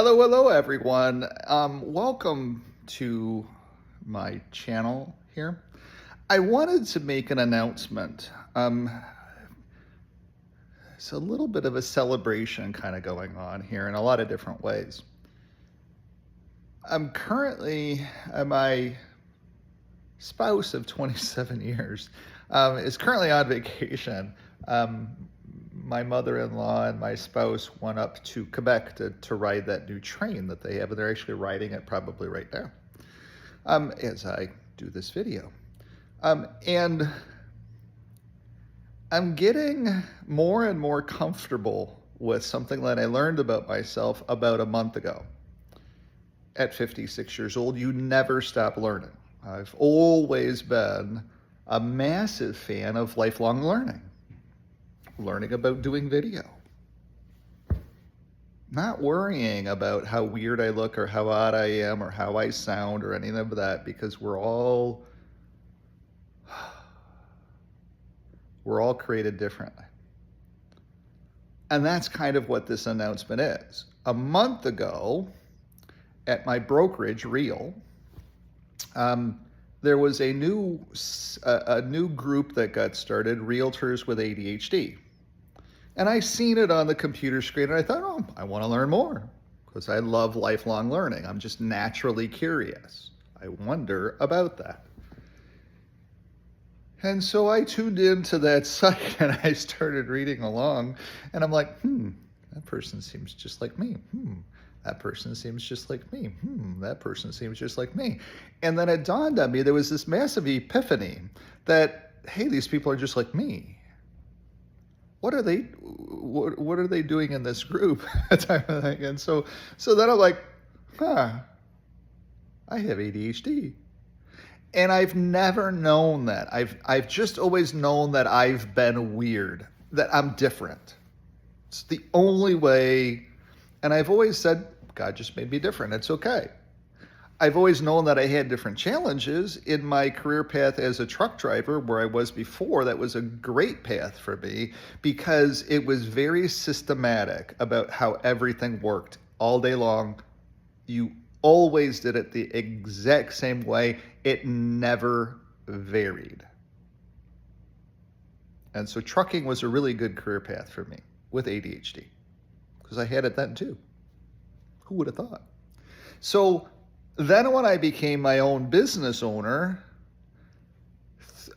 Hello, everyone. Welcome to my channel here. I wanted to make an announcement. It's a little bit of a celebration kind of going on here in a lot of different ways. I'm currently, my spouse of 27 years is currently on vacation. My mother-in-law and my spouse went up to Quebec to ride that new train that they have, and they're actually riding it probably right now as I do this video. And I'm getting more and more comfortable with something that I learned about myself about a month ago. At 56 years old, you never stop learning. I've always been a massive fan of lifelong learning about doing video, not worrying about how weird I look or how odd I am or how I sound or any of that, because we're all created differently. And that's kind of what this announcement is. A month ago, at my brokerage, Real, there was a new group that got started, Realtors with ADHD. And I seen it on the computer screen, and I thought, oh, I want to learn more because I love lifelong learning. I'm just naturally curious. I wonder about that. And so I tuned into that site and I started reading along, and I'm like, that person seems just like me. That person seems just like me. That person seems just like me. And then it dawned on me, there was this massive epiphany that, hey, these people are just like me. What are they doing in this group? Type of thing. And so then I'm like, I have ADHD. And I've never known that. I've just always known that I've been weird, that I'm different. It's the only way. And I've always said, God just made me different. It's okay. I've always known that I had different challenges in my career path as a truck driver where I was before. That was a great path for me because it was very systematic about how everything worked all day long. You always did it the exact same way. It never varied. And so trucking was a really good career path for me with ADHD because I had it then too. Who would have thought? So then when I became my own business owner,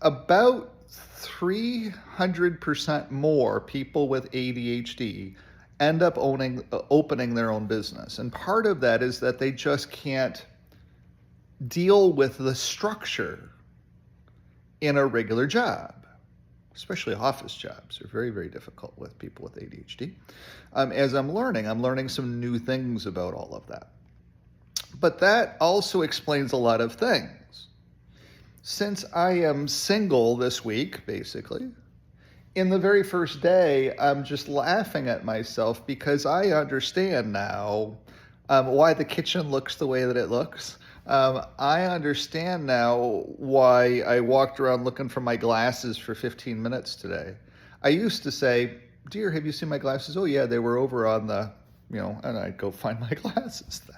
about 300% more people with ADHD end up opening their own business. And part of that is that they just can't deal with the structure in a regular job. Especially office jobs are very, very difficult with people with ADHD. As I'm learning some new things about all of that. But that also explains a lot of things. Since I am single this week, basically, in the very first day, I'm just laughing at myself because I understand now why the kitchen looks the way that it looks. I understand now why I walked around looking for my glasses for 15 minutes today. I used to say, dear, have you seen my glasses? Oh yeah, they were over on the, and I'd go find my glasses then.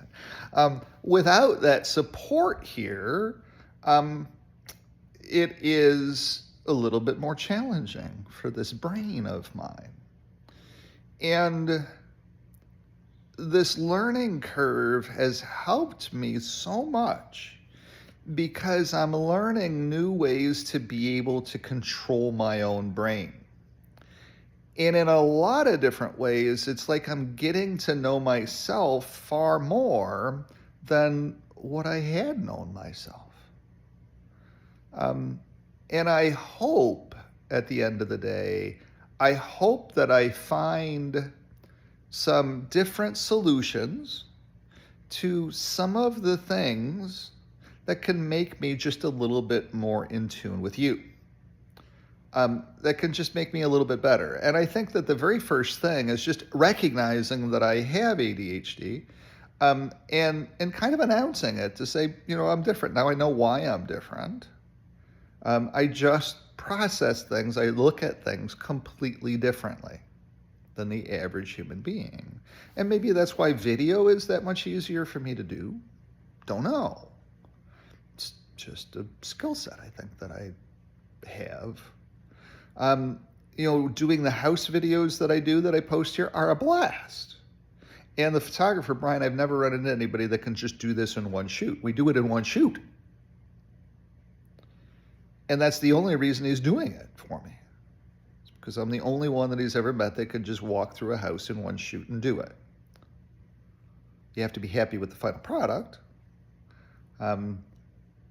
Without that support here, it is a little bit more challenging for this brain of mine. And this learning curve has helped me so much because I'm learning new ways to be able to control my own brain. And in a lot of different ways, it's like I'm getting to know myself far more than what I had known myself. And I hope at the end of the day, I hope that I find some different solutions to some of the things that can make me just a little bit more in tune with you. That can just make me a little bit better. And I think that the very first thing is just recognizing that I have ADHD, and kind of announcing it to say, I'm different. Now I know why I'm different. I just process things. I look at things completely differently. than the average human being. And maybe that's why video is that much easier for me to do. Don't know. It's just a skill set, I think, that I have. Doing the house videos that I do that I post here are a blast. And the photographer, Brian, I've never run into anybody that can just do this in one shoot. We do it in one shoot. And that's the only reason he's doing it for me. It's because I'm the only one that he's ever met that could just walk through a house in one shoot and do it. You have to be happy with the final product.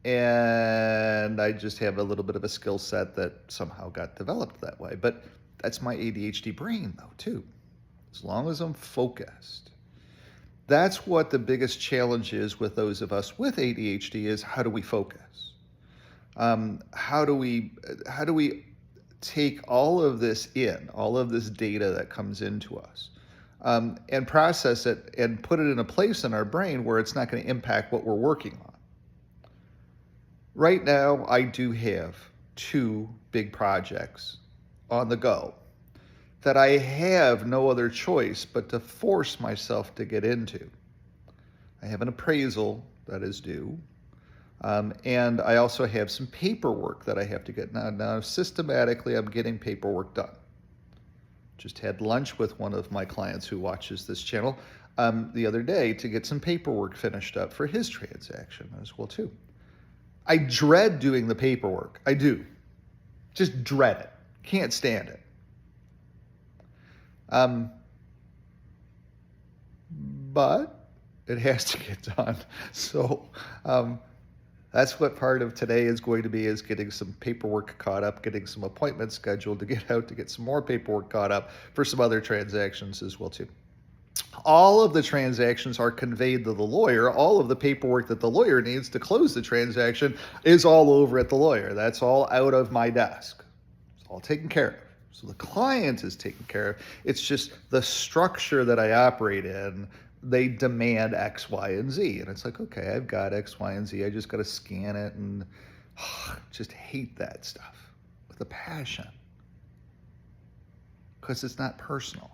And I just have a little bit of a skill set that somehow got developed that way. But that's my ADHD brain, though, too. As long as I'm focused. That's what the biggest challenge is with those of us with ADHD is how do we focus? How do we take all of this in, all of this data that comes into us, and process it and put it in a place in our brain where it's not going to impact what we're working on? Right now, I do have 2 big projects on the go that I have no other choice but to force myself to get into. I have an appraisal that is due, and I also have some paperwork that I have to get. Now, systematically, I'm getting paperwork done. Just had lunch with one of my clients who watches this channel the other day to get some paperwork finished up for his transaction as well, too. I dread doing the paperwork. I do. Just dread it. Can't stand it. But it has to get done. So that's what part of today is going to be, is getting some paperwork caught up, getting some appointments scheduled to get out to get some more paperwork caught up for some other transactions as well, too. All of the transactions are conveyed to the lawyer. All of the paperwork that the lawyer needs to close the transaction is all over at the lawyer. That's all out of my desk. It's all taken care of. So the client is taken care of. It's just the structure that I operate in, they demand X, Y, and Z. And it's like, okay, I've got X, Y, and Z. I just got to scan it and just hate that stuff with a passion because it's not personal.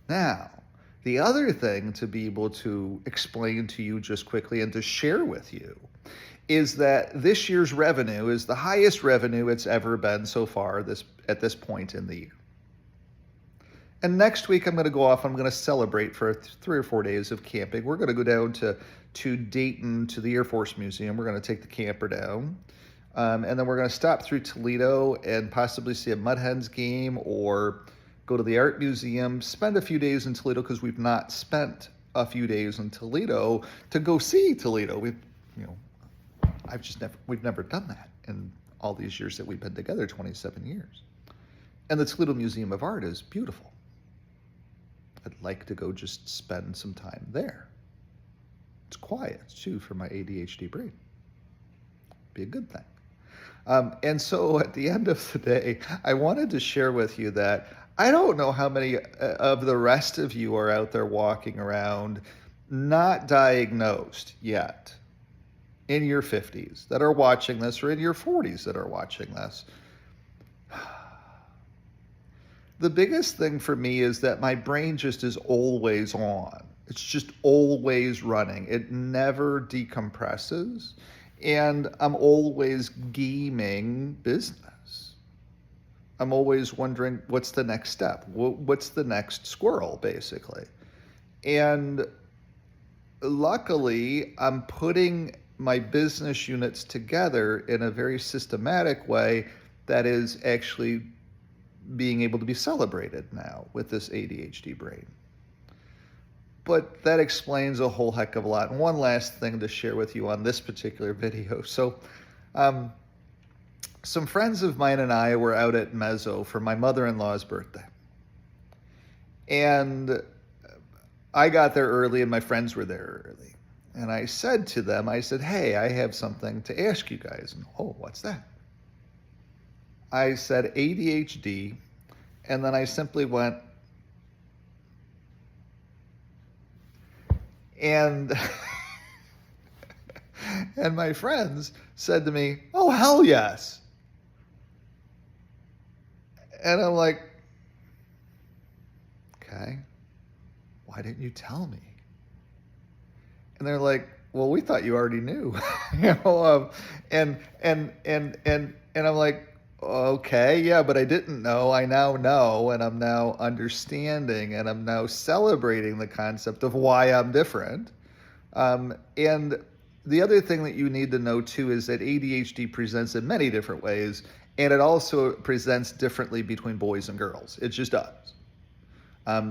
Now, the other thing to be able to explain to you just quickly and to share with you is that this year's revenue is the highest revenue it's ever been so far at this point in the year. And next week I'm going to go off, I'm going to celebrate for 3 or 4 days of camping. We're going to go down to Dayton to the Air Force Museum. We're going to take the camper down. And then we're going to stop through Toledo and possibly see a Mud Hens game or go to the art museum, spend a few days in Toledo because we've not spent a few days in Toledo to go see Toledo. We've never done that in all these years that we've been together, 27 years. And the Toledo Museum of Art is beautiful. I'd like to go just spend some time there. It's quiet too for my ADHD brain. Be a good thing. And so at the end of the day, I wanted to share with you that I don't know how many of the rest of you are out there walking around not diagnosed yet in your 50s that are watching this, or in your 40s that are watching this. The biggest thing for me is that my brain just is always on. It's just always running. It never decompresses. And I'm always gaming business. I'm always wondering, what's the next step? What's the next squirrel, basically? And luckily, I'm putting my business units together in a very systematic way that is actually being able to be celebrated now with this ADHD brain. But that explains a whole heck of a lot. And one last thing to share with you on this particular video. So some friends of mine and I were out at Mezzo for my mother-in-law's birthday. And I got there early and my friends were there early. And I said to them, I said, hey, I have something to ask you guys. And, oh, what's that? I said ADHD, and then I simply went, and and my friends said to me, oh, hell yes. And I'm like, why didn't you tell me? And they're like, well, we thought you already knew. you know, and I'm like, okay, yeah, but I didn't know. I now know, and I'm now understanding, and I'm now celebrating the concept of why I'm different. And the other thing that you need to know too is that ADHD presents in many different ways, and it also presents differently between boys and girls. It just does.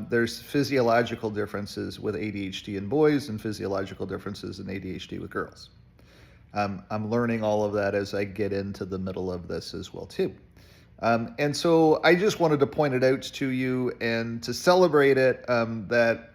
There's physiological differences with ADHD in boys and physiological differences in ADHD with girls. I'm learning all of that as I get into the middle of this as well too. And so I just wanted to point it out to you and to celebrate it, that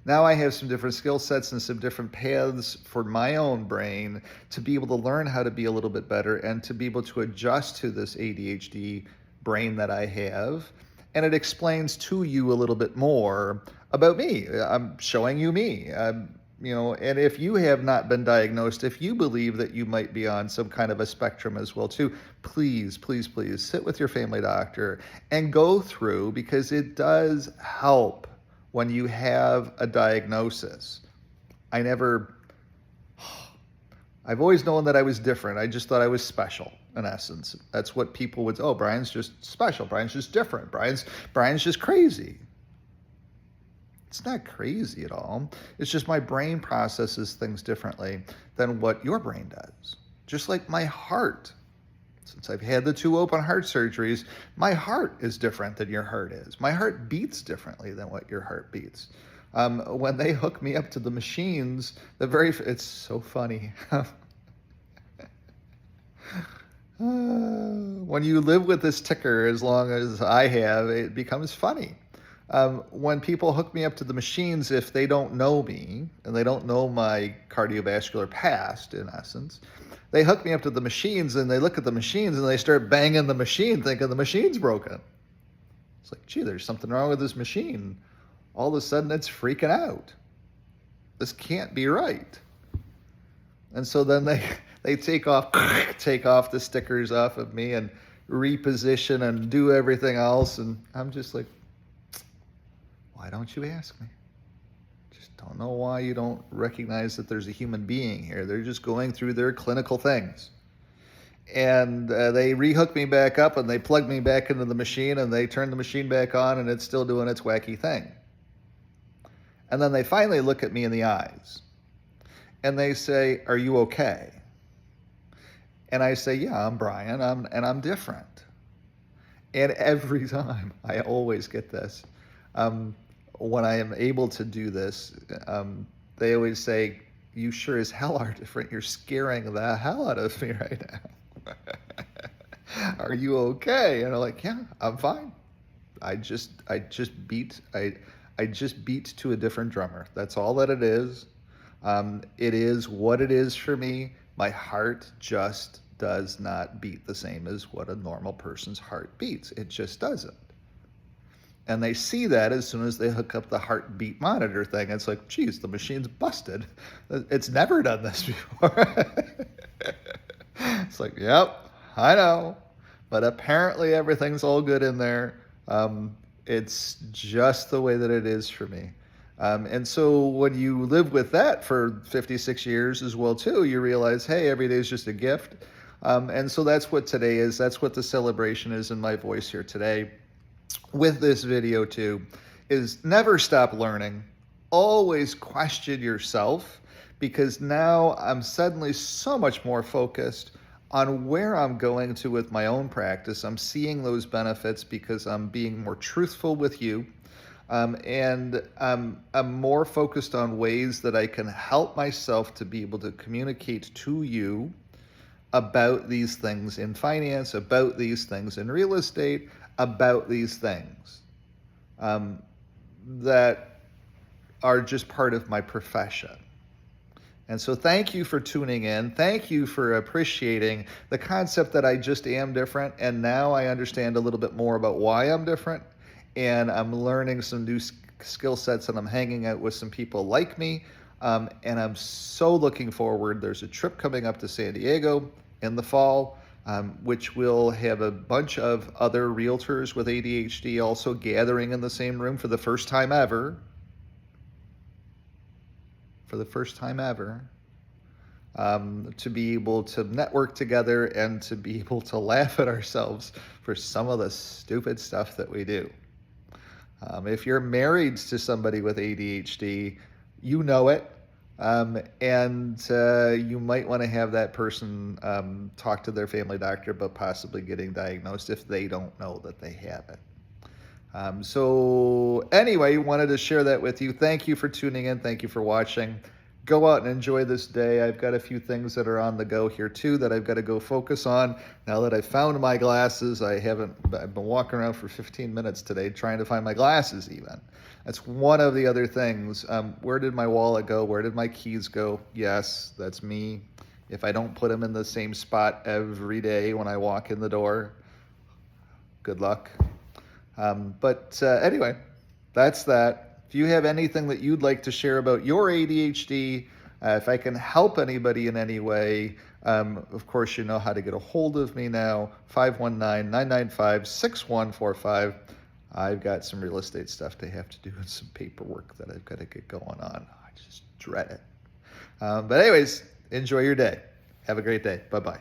now I have some different skill sets and some different paths for my own brain to be able to learn how to be a little bit better and to be able to adjust to this ADHD brain that I have. And it explains to you a little bit more about me. I'm showing you me. And if you have not been diagnosed, if you believe that you might be on some kind of a spectrum as well too, please, please, please sit with your family doctor and go through, because it does help when you have a diagnosis. I've always known that I was different. I just thought I was special, in essence. That's what people would say. Oh, Brian's just special. Brian's just different. Brian's just crazy. It's not crazy at all. It's just my brain processes things differently than what your brain does. Just like my heart. Since I've had the 2 open heart surgeries, my heart is different than your heart is. My heart beats differently than what your heart beats. When they hook me up to the machines, it's so funny. When you live with this ticker as long as I have, it becomes funny. When people hook me up to the machines, if they don't know me and they don't know my cardiovascular past, in essence, they hook me up to the machines and they look at the machines and they start banging the machine thinking the machine's broken. It's like, gee, there's something wrong with this machine. All of a sudden it's freaking out. This can't be right. And so then they take off the stickers off of me and reposition and do everything else. And I'm just like, why don't you ask me? Just don't know why you don't recognize that there's a human being here. They're just going through their clinical things. And they rehook me back up and they plug me back into the machine and they turn the machine back on and it's still doing its wacky thing. And then they finally look at me in the eyes and they say, are you okay? And I say, yeah, I'm Brian, and I'm different. And every time, I always get this. When I am able to do this, they always say, you sure as hell are different. You're scaring the hell out of me right now. Are you okay? And I'm like, yeah, I'm fine. I just beat to a different drummer. That's all that it is. It is what it is for me. My heart just does not beat the same as what a normal person's heart beats. It just doesn't. And they see that as soon as they hook up the heartbeat monitor thing. It's like, geez, the machine's busted. It's never done this before. It's like, yep, I know. But apparently everything's all good in there. It's just the way that it is for me. And so when you live with that for 56 years as well too, you realize, hey, every day is just a gift. And so that's what today is. That's what the celebration is in my voice here today. With this video too, is never stop learning. Always question yourself, because now I'm suddenly so much more focused on where I'm going to with my own practice. I'm seeing those benefits because I'm being more truthful with you. And I'm more focused on ways that I can help myself to be able to communicate to you about these things in finance, about these things in real estate, about these things that are just part of my profession. And so thank you for tuning in. Thank you for appreciating the concept that I just am different. And now I understand a little bit more about why I'm different. And I'm learning some new skill sets and I'm hanging out with some people like me. And I'm so looking forward. There's a trip coming up to San Diego in the fall. which will have a bunch of other realtors with ADHD also gathering in the same room for the first time ever. For the first time ever. To be able to network together and to be able to laugh at ourselves for some of the stupid stuff that we do. If you're married to somebody with ADHD, you know it. And you might want to have that person talk to their family doctor about possibly getting diagnosed if they don't know that they have it. So anyway, wanted to share that with you. Thank you for tuning in. Thank you for watching. Go out and enjoy this day. I've got a few things that are on the go here too that I've got to go focus on. Now that I've found my glasses, I've been walking around for 15 minutes today trying to find my glasses even. That's one of the other things. Where did my wallet go? Where did my keys go? Yes, that's me. If I don't put them in the same spot every day when I walk in the door, good luck. But anyway, that's that. If you have anything that you'd like to share about your ADHD, if I can help anybody in any way, of course, you know how to get a hold of me now, 519-995-6145. I've got some real estate stuff to have to do and some paperwork that I've got to get going on. I just dread it. But anyways, enjoy your day. Have a great day. Bye-bye.